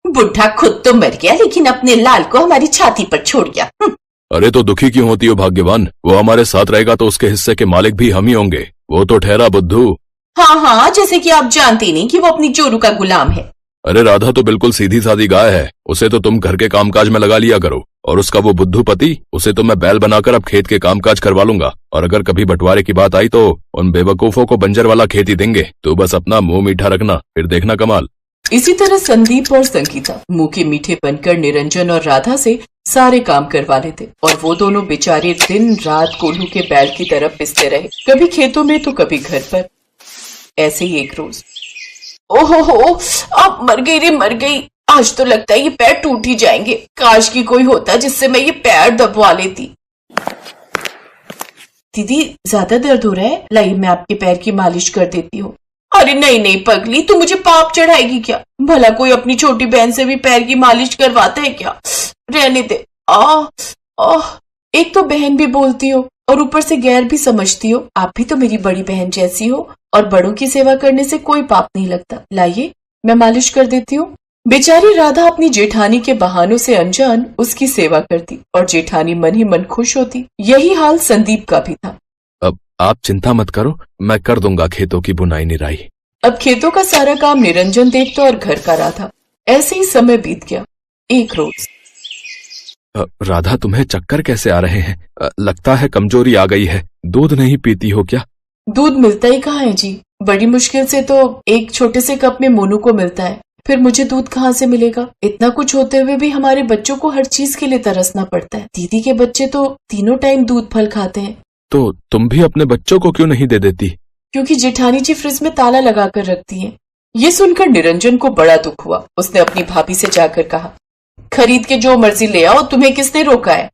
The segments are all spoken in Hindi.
बुढ़ा खुद तो मर गया लेकिन अपने लाल को हमारी छाती पर छोड़ गया। अरे तो दुखी क्यों होती हो भाग्यवान, वो हमारे साथ रहेगा तो उसके हिस्से के मालिक भी हम ही होंगे। वो तो ठहरा बुद्धू। हाँ हाँ, जैसे कि आप जानते नहीं कि वो अपनी चोरू का गुलाम है। अरे राधा तो बिल्कुल सीधी सादी गाय है, उसे तो तुम घर के कामकाज में लगा लिया करो। और उसका वो बुद्धू पति, उसे तो मैं बैल बनाकर अब खेत के कामकाज करवा लूंगा। और अगर कभी बंटवारे की बात आई तो उन बेवकूफों को बंजर वाला खेत ही देंगे। तो बस अपना मुंह मीठा रखना, फिर देखना कमाल। इसी तरह संदीप और संगीता मुंह के मीठे बनकर निरंजन और राधा से सारे काम करवा लेते और वो दोनों बेचारे दिन रात कोल्हू के बैल की तरफ पिसते रहे, कभी खेतों में तो कभी घर पर। ऐसे ही एक रोज, ओहो, अब मर गई रे मर गई, आज तो लगता है ये पैर टूट ही जाएंगे। काश की कोई होता जिससे मैं ये पैर दबवा लेती। दीदी ज्यादा दर्द हो रहा है, लाइए मैं आपके पैर की मालिश कर देती हूँ। अरे नहीं नहीं पगली, तू मुझे पाप चढ़ाएगी क्या? भला कोई अपनी छोटी बहन से भी पैर की मालिश करवाता है क्या? रहने दे। एक तो बहन भी बोलती हो और ऊपर से गैर भी समझती हो। आप भी तो मेरी बड़ी बहन जैसी हो और बड़ों की सेवा करने से कोई पाप नहीं लगता। लाइए मैं मालिश कर देती हूँ। बेचारी राधा अपनी जेठानी के बहानों से अनजान उसकी सेवा करती और जेठानी मन ही मन खुश होती। यही हाल संदीप का भी था। अब आप चिंता मत करो, मैं कर दूंगा खेतों की बुनाई निराई। अब खेतों का सारा काम निरंजन देखता और घर का राधा। ऐसे ही समय बीत गया। एक रोज, राधा तुम्हें चक्कर कैसे आ रहे हैं? लगता है कमजोरी आ गई है। दूध नहीं पीती हो क्या? दूध मिलता ही कहाँ है जी, बड़ी मुश्किल से तो एक छोटे से कप में मोनू को मिलता है, फिर मुझे दूध कहाँ से मिलेगा? इतना कुछ होते हुए भी हमारे बच्चों को हर चीज के लिए तरसना पड़ता है। दीदी के बच्चे तो तीनों टाइम दूध फल खाते हैं। तो तुम भी अपने बच्चों को क्यों नहीं दे देती? क्योंकि जेठानी जी फ्रिज में ताला लगा कर रखती हैं। ये सुनकर निरंजन को बड़ा दुख हुआ। उसने अपनी भाभी से जाकर कहा, खरीद के जो मर्जी ले आओ, तुम्हें किसने रोका है?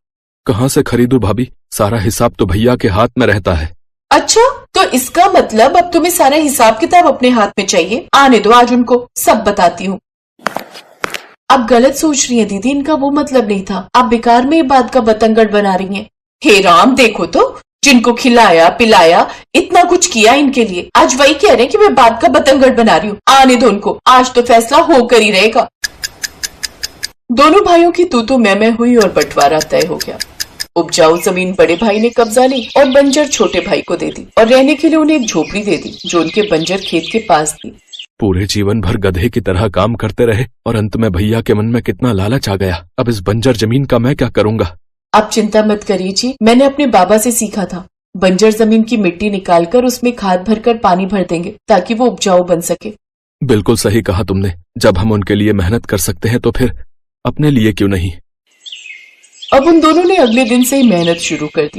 कहाँ से खरीदूं भाभी, सारा हिसाब तो भैया के हाथ में रहता है। अच्छा, तो इसका मतलब अब तुम्हें सारा हिसाब किताब अपने हाथ में चाहिए? आने दो, आज उनको सब बताती हूँ। आप गलत सोच रही हैं दीदी, इनका वो मतलब नहीं था। आप बेकार में ये बात का बतंगड़ बना रही हैं। हे राम, देखो तो, जिनको खिलाया पिलाया इतना कुछ किया इनके लिए, आज वही कह रहे हैं कि मैं बात का बतंगड़ बना रही हूँ। आने दो उनको, आज तो फैसला होकर ही रहेगा। दोनों भाइयों की तू मैं हुई और बंटवारा तय हो गया। उपजाऊ जमीन बड़े भाई ने कब्जा ली और बंजर छोटे भाई को दे दी और रहने के लिए उन्हें एक झोपड़ी दे दी जो उनके बंजर खेत के पास थी। पूरे जीवन भर गधे की तरह काम करते रहे और अंत में भैया के मन में कितना लालच आ गया। अब इस बंजर जमीन का मैं क्या करूंगा? आप चिंता मत करिए जी, मैंने अपने बाबा से सीखा था। बंजर जमीन की मिट्टी निकालकर उसमें खाद भरकर पानी भर देंगे ताकि वो उपजाऊ बन सके। बिल्कुल सही कहा तुमने। जब हम उनके लिए मेहनत कर सकते हैं तो फिर अपने लिए क्यों नहीं? अब उन दोनों ने अगले दिन से ही मेहनत शुरू कर दी।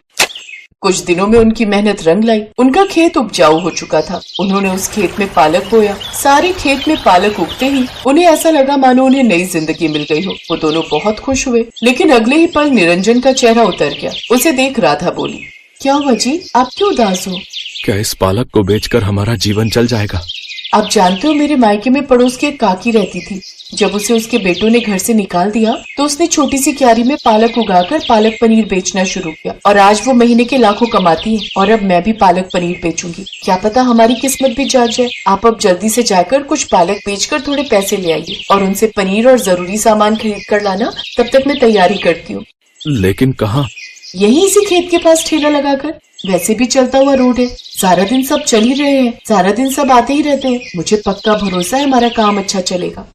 कुछ दिनों में उनकी मेहनत रंग लाई। उनका खेत उपजाऊ हो चुका था। उन्होंने उस खेत में पालक बोया। सारे खेत में पालक उगते ही उन्हें ऐसा लगा मानो उन्हें नई जिंदगी मिल गई हो। वो दोनों बहुत खुश हुए, लेकिन अगले ही पल निरंजन का चेहरा उतर गया। उसे देख राधा बोली, क्या हुआ जी, आप क्यों उदास हो? क्या इस पालक को बेचकर हमारा जीवन चल जाएगा? आप जानते हो, मेरे मायके में पड़ोस की एक काकी रहती थी। जब उसे उसके बेटों ने घर से निकाल दिया तो उसने छोटी सी क्यारी में पालक उगाकर पालक पनीर बेचना शुरू किया और आज वो महीने के लाखों कमाती है। और अब मैं भी पालक पनीर बेचूंगी। क्या पता हमारी किस्मत भी जाग जाए। आप अब जल्दी से जाकर कुछ पालक बेचकर थोड़े पैसे ले आइए और उनसे पनीर और जरूरी सामान खरीद कर लाना। तब तक मैं तैयारी करती हूँ। लेकिन कहाँ? यही इसी खेत के पास ठेला लगाकर। वैसे भी चलता हुआ रोड है, सारा दिन सब चल ही रहे हैं, सारा दिन सब आते ही रहते हैं। मुझे पक्का भरोसा है हमारा काम अच्छा चलेगा।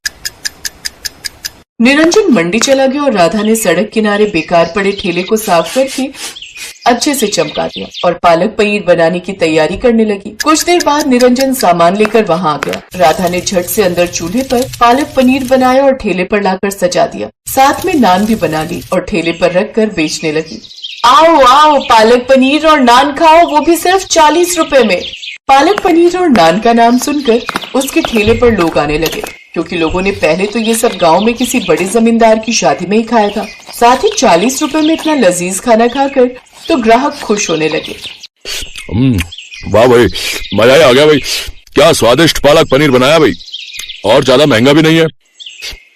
निरंजन मंडी चला गया और राधा ने सड़क किनारे बेकार पड़े ठेले को साफ करके अच्छे से चमका दिया और पालक पनीर बनाने की तैयारी करने लगी। कुछ देर बाद निरंजन सामान लेकर वहां आ गया। राधा ने झट से अंदर चूल्हे पर पालक पनीर बनाया और ठेले पर लाकर सजा दिया। साथ में नान भी बना ली और ठेले पर रखकर बेचने लगी। आओ आओ, पालक पनीर और नान खाओ, वो भी सिर्फ 40 रुपए में। पालक पनीर और नान का नाम सुनकर उसके ठेले पर लोग आने लगे, क्योंकि लोगों ने पहले तो ये सब गांव में किसी बड़े जमींदार की शादी में ही खाया था। साथ ही 40 रुपए में इतना लजीज खाना खाकर तो ग्राहक खुश होने लगे। वाह भाई, मजा ही आ गया भाई। क्या स्वादिष्ट पालक पनीर बनाया भाई, और ज्यादा महंगा भी नहीं है।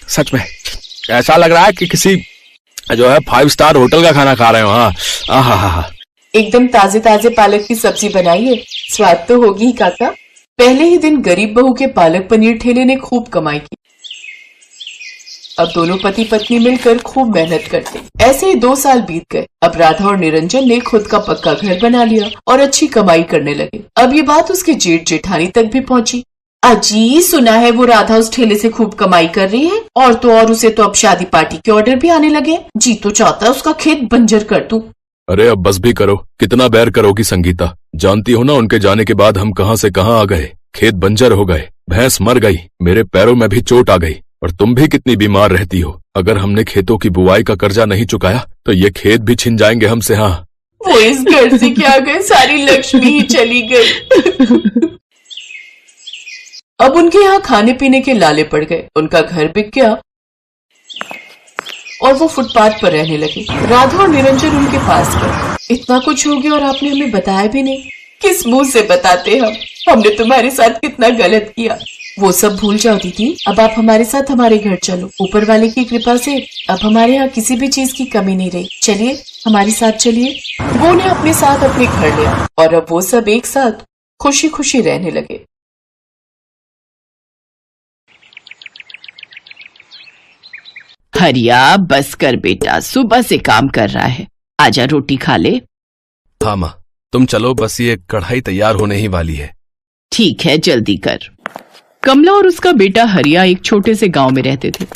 सच में ऐसा लग रहा है कि किसी जो है 5 स्टार होटल का खाना खा रहे हो। हाँ, एकदम ताजे ताजे पालक की सब्जी बनाई है, स्वाद तो होगी ही काका। पहले ही दिन गरीब बहू के पालक पनीर ठेले ने खूब कमाई की। अब दोनों पति पत्नी मिलकर खूब मेहनत करते। ऐसे ही 2 साल बीत गए। अब राधा और निरंजन ने खुद का पक्का घर बना लिया और अच्छी कमाई करने लगे। अब ये बात उसके जेठ जेठानी तक भी पहुंची। अजी, सुना है वो राधा उस ठेले से खूब कमाई कर रही है, और तो और उसे तो अब शादी पार्टी के ऑर्डर भी आने लगे। जी तो चाहता है उसका खेत बंजर कर दूं। अरे अब बस भी करो, कितना बैर करोगी संगीता। जानती हो ना उनके जाने के बाद हम कहां से कहां आ गए। खेत बंजर हो गए, भैंस मर गई, मेरे पैरों में भी चोट आ गई, और तुम भी कितनी बीमार रहती हो। अगर हमने खेतों की बुआई का कर्जा नहीं चुकाया तो ये खेत भी छिन जाएंगे हमसे। हाँ, वो इस घर से क्या गए, सारी लक्ष्मी ही चली गई। अब उनके यहाँ खाने पीने के लाले पड़ गए। उनका घर बिक गया और वो फुटपाथ पर रहने लगे। राधा और निरंजन उनके पास गए। इतना कुछ हो गया और आपने हमें बताया भी नहीं। किस मुंह से बताते हमने तुम्हारे साथ कितना गलत किया। वो सब भूल जाओ दीदी, अब आप हमारे साथ हमारे घर चलो। ऊपर वाले की कृपा से अब हमारे यहाँ किसी भी चीज की कमी नहीं रही। चलिए हमारे साथ चलिए। वो उन्हें अपने साथ अपने घर लिया और अब वो सब एक साथ खुशी खुशी रहने लगे। हरिया, बस कर बेटा, सुबह से काम कर रहा है, आजा रोटी खा ले। हाँ माँ, तुम चलो, बस ये कढ़ाई तैयार होने ही वाली है। ठीक है, जल्दी कर। कमला और उसका बेटा हरिया एक छोटे से गांव में रहते थे।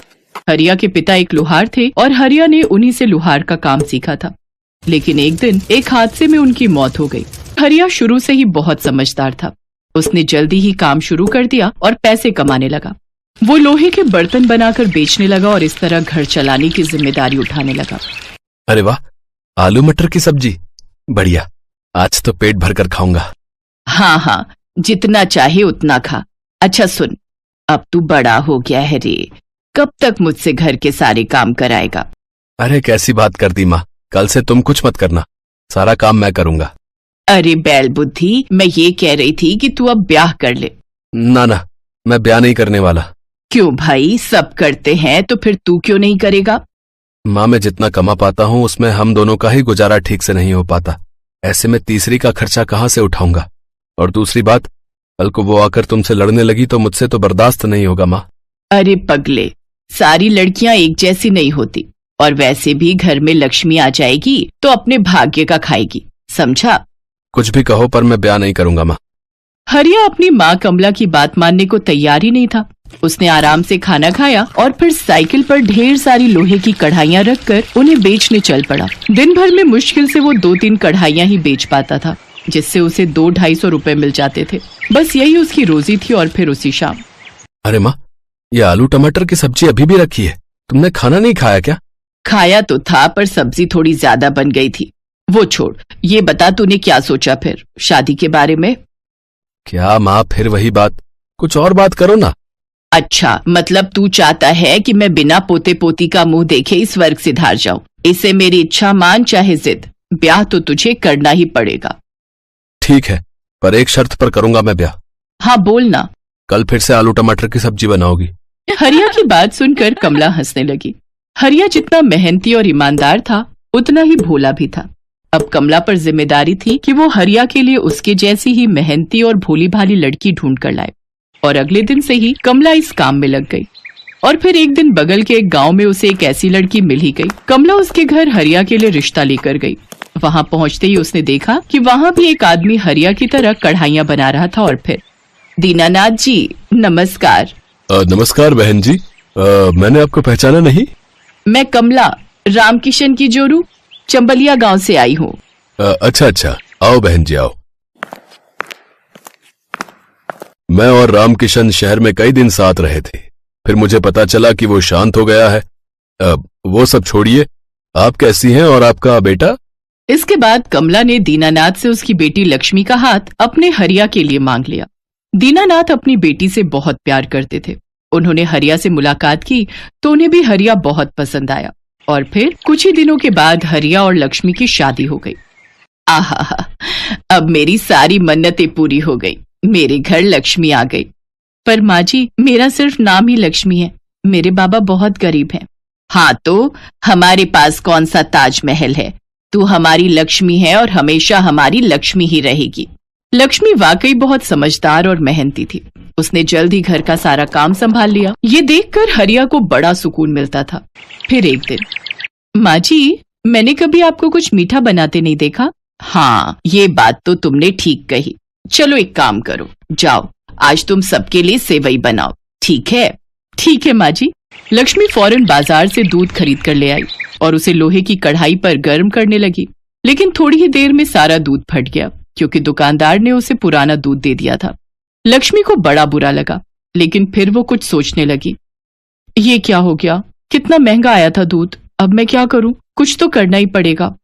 हरिया के पिता एक लोहार थे और हरिया ने उन्हीं से लोहार का काम सीखा था। लेकिन एक दिन एक हादसे में उनकी मौत हो गई। हरिया शुरू से ही बहुत समझदार था। उसने जल्दी ही काम शुरू कर दिया और पैसे कमाने लगा। वो लोहे के बर्तन बनाकर बेचने लगा और इस तरह घर चलाने की जिम्मेदारी उठाने लगा। अरे वाह, आलू मटर की सब्जी, बढ़िया। आज तो पेट भर कर खाऊंगा। हाँ, जितना चाहे उतना खा। अच्छा सुन, अब तू बड़ा हो गया है रे, कब तक मुझसे घर के सारे काम कराएगा? अरे कैसी बात कर दी माँ, कल से तुम कुछ मत करना, सारा काम मैं करूंगा। अरे बैल बुद्धि, मैं ये कह रही थी कि तू अब ब्याह कर ले। ना, मैं ब्याह नहीं करने वाला। क्यों भाई, सब करते हैं तो फिर तू क्यों नहीं करेगा? माँ, मैं जितना कमा पाता हूँ उसमें हम दोनों का ही गुजारा ठीक से नहीं हो पाता। ऐसे में तीसरी का खर्चा कहाँ से उठाऊंगा? और दूसरी बात, कल को वो आकर तुमसे लड़ने लगी तो मुझसे तो बर्दाश्त नहीं होगा माँ। अरे पगले, सारी लड़कियां एक जैसी नहीं होती, और वैसे भी घर में लक्ष्मी आ जाएगी तो अपने भाग्य का खाएगी, समझा? कुछ भी कहो पर मैं ब्याह नहीं करूंगा माँ। हरिया अपनी माँ कमला की बात मानने को तैयार ही नहीं था। उसने आराम से खाना खाया और फिर साइकिल पर ढेर सारी लोहे की कढ़ाइयाँ रखकर उन्हें बेचने चल पड़ा। दिन भर में मुश्किल से वो 2-3 कढ़ाइयाँ ही बेच पाता था, जिससे उसे 200-250 रुपए मिल जाते थे। बस यही उसकी रोजी थी। और फिर उसी शाम, अरे माँ, ये आलू टमाटर की सब्जी अभी भी रखी है, तुमने खाना नहीं खाया क्या? खाया तो था, पर सब्जी थोड़ी ज्यादा बन गई थी। वो छोड़, ये बता तूने क्या सोचा फिर शादी के बारे में? क्या माँ, फिर वही बात, कुछ और बात करो ना। अच्छा, मतलब तू चाहता है कि मैं बिना पोते पोती का मुंह देखे इस स्वर्ग से धार जाऊं? इसे मेरी इच्छा मान चाहे जिद, ब्याह तो तुझे करना ही पड़ेगा। ठीक है, पर एक शर्त पर करूंगा मैं ब्याह। हाँ बोलना। कल फिर से आलू टमाटर की सब्जी बनाओगी? हरिया की बात सुनकर कमला हंसने लगी। हरिया जितना मेहनती और ईमानदार था उतना ही भोला भी था। अब कमला पर जिम्मेदारी थी कि वो हरिया के लिए उसके जैसी ही मेहनती और भोली भाली लड़की ढूंढ कर लाए। और अगले दिन से ही कमला इस काम में लग गई। और फिर एक दिन बगल के एक गांव में उसे एक ऐसी लड़की मिल ही गई। कमला उसके घर हरिया के लिए रिश्ता लेकर गई। वहां पहुंचते ही उसने देखा कि वहां भी एक आदमी हरिया की तरह कढ़ाइयाँ बना रहा था। और फिर, दीनानाथ जी नमस्कार। नमस्कार बहन जी, मैंने आपको पहचाना नहीं। मैं कमला, रामकिशन की जोरू, चंबलिया गांव से आई हूँ। अच्छा, आओ बहन जी आओ। मैं और रामकिशन शहर में कई दिन साथ रहे थे, फिर मुझे पता चला कि वो शांत हो गया है। वो सब छोड़िए, आप कैसी हैं और आपका बेटा? इसके बाद कमला ने दीनानाथ से उसकी बेटी लक्ष्मी का हाथ अपने हरिया के लिए मांग लिया। दीनानाथ अपनी बेटी से बहुत प्यार करते थे। उन्होंने हरिया से मुलाकात की तो उन्हें भी हरिया बहुत पसंद आया। और फिर कुछ ही दिनों के बाद हरिया और लक्ष्मी की शादी हो गई। आहा, अब मेरी सारी मन्नतें पूरी हो गई, मेरे घर लक्ष्मी आ गई। पर माँ जी, मेरा सिर्फ नाम ही लक्ष्मी है, मेरे बाबा बहुत गरीब हैं। हाँ तो हमारे पास कौन सा ताजमहल है, तू हमारी लक्ष्मी है और हमेशा हमारी लक्ष्मी ही रहेगी। लक्ष्मी वाकई बहुत समझदार और मेहनती थी। उसने जल्द ही घर का सारा काम संभाल लिया। ये देखकर हरिया को बड़ा सुकून मिलता था। फिर एक दिन, माँ जी, मैंने कभी आपको कुछ मीठा बनाते नहीं देखा। हाँ, ये बात तो तुमने ठीक कही। चलो एक काम करो, जाओ आज तुम सबके लिए सेवई बनाओ, ठीक है? ठीक है माँ जी। लक्ष्मी फौरन बाजार से दूध खरीद कर ले आई और उसे लोहे की कढ़ाई पर गर्म करने लगी। लेकिन थोड़ी ही देर में सारा दूध फट गया, क्योंकि दुकानदार ने उसे पुराना दूध दे दिया था। लक्ष्मी को बड़ा बुरा लगा, लेकिन फिर वो कुछ सोचने लगी। ये क्या हो गया? कितना महंगा आया था दूध। अब मैं क्या करूं? कुछ तो करना ही पड़ेगा।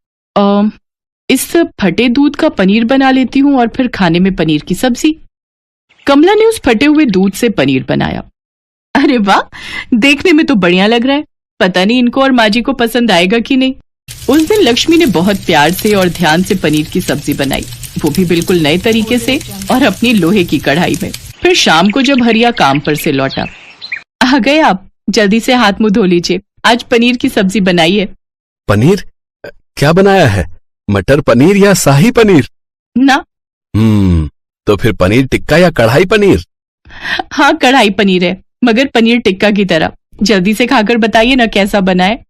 इस फटे दूध का पनीर बना लेती हूँ और फिर खाने में पनीर की सब्जी। कमला ने उस फटे हुए दूध से पनीर बनाया। अरे वाह, देखने में तो बढ़िया लग रहा है। पता नहीं इनको और माँ जी को पसंद आएगा कि नहीं। उस दिन लक्ष्मी ने बहुत प्यार से और ध्यान से पनीर की सब्जी बनाई, वो भी बिल्कुल नए तरीके से और अपनी लोहे की कढ़ाई में। फिर शाम को जब हरिया काम पर से लौटा, आ गए आप, जल्दी से हाथ मुंह धो लीजिए, आज पनीर की सब्जी बनाई है। पनीर? क्या बनाया है? मटर पनीर या शाही पनीर? ना। तो फिर पनीर टिक्का या कढ़ाई पनीर? हाँ, कढ़ाई पनीर है, मगर पनीर टिक्का की तरह। जल्दी से खाकर बताइए ना कैसा बना है।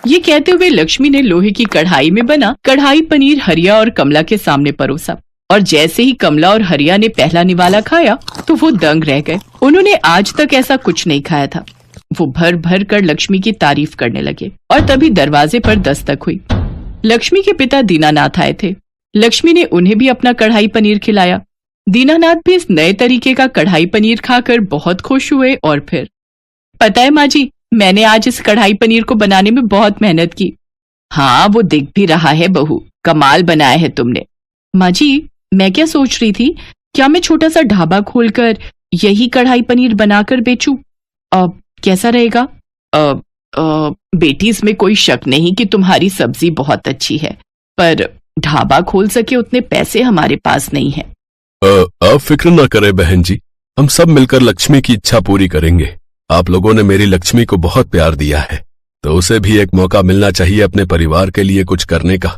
ये कहते हुए लक्ष्मी ने लोहे की कढ़ाई में बना कढ़ाई पनीर हरिया और कमला के सामने परोसा। और जैसे ही कमला और हरिया ने पहला निवाला खाया तो वो दंग रह गए। उन्होंने आज तक ऐसा कुछ नहीं खाया था। वो भर भर कर लक्ष्मी की तारीफ करने लगे और तभी दरवाजे पर दस्तक हुई। लक्ष्मी के पिता दीनानाथ आए थे। लक्ष्मी ने उन्हें भी अपना कढ़ाई पनीर खिलाया। दीनानाथ भी इस नए तरीके का कढ़ाई पनीर खाकर बहुत खुश हुए और फिर, पता है माँ जी, मैंने आज इस कढ़ाई पनीर को बनाने में बहुत मेहनत की। हाँ, वो दिख भी रहा है बहू, कमाल बनाया है तुमने। माँ जी, मैं क्या सोच रही थी, क्या मैं छोटा सा ढाबा खोलकर यही कढ़ाई पनीर बनाकर बेचूं? कैसा रहेगा? बेटी, इसमें कोई शक नहीं कि तुम्हारी सब्जी बहुत अच्छी है, पर ढाबा खोल सके उतने पैसे हमारे पास नहीं है। आप फिक्र न करें बहन जी, हम सब मिलकर लक्ष्मी की इच्छा पूरी करेंगे। आप लोगों ने मेरी लक्ष्मी को बहुत प्यार दिया है, तो उसे भी एक मौका मिलना चाहिए अपने परिवार के लिए कुछ करने का।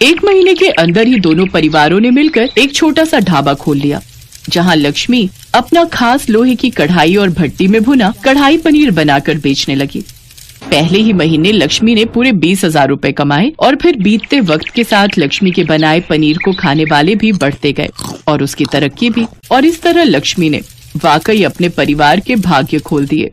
1 महीने के अंदर ही दोनों परिवारों ने मिलकर एक छोटा सा ढाबा खोल लिया, जहां लक्ष्मी अपना खास लोहे की कढ़ाई और भट्टी में भुना कढ़ाई पनीर बनाकर बेचने लगी। पहले ही महीने लक्ष्मी ने पूरे 20,000 रुपए कमाए और फिर बीतते वक्त के साथ लक्ष्मी के बनाए पनीर को खाने वाले भी बढ़ते गए और उसकी तरक्की भी। और इस तरह लक्ष्मी ने वाकई अपने परिवार के भाग्य खोल दिए।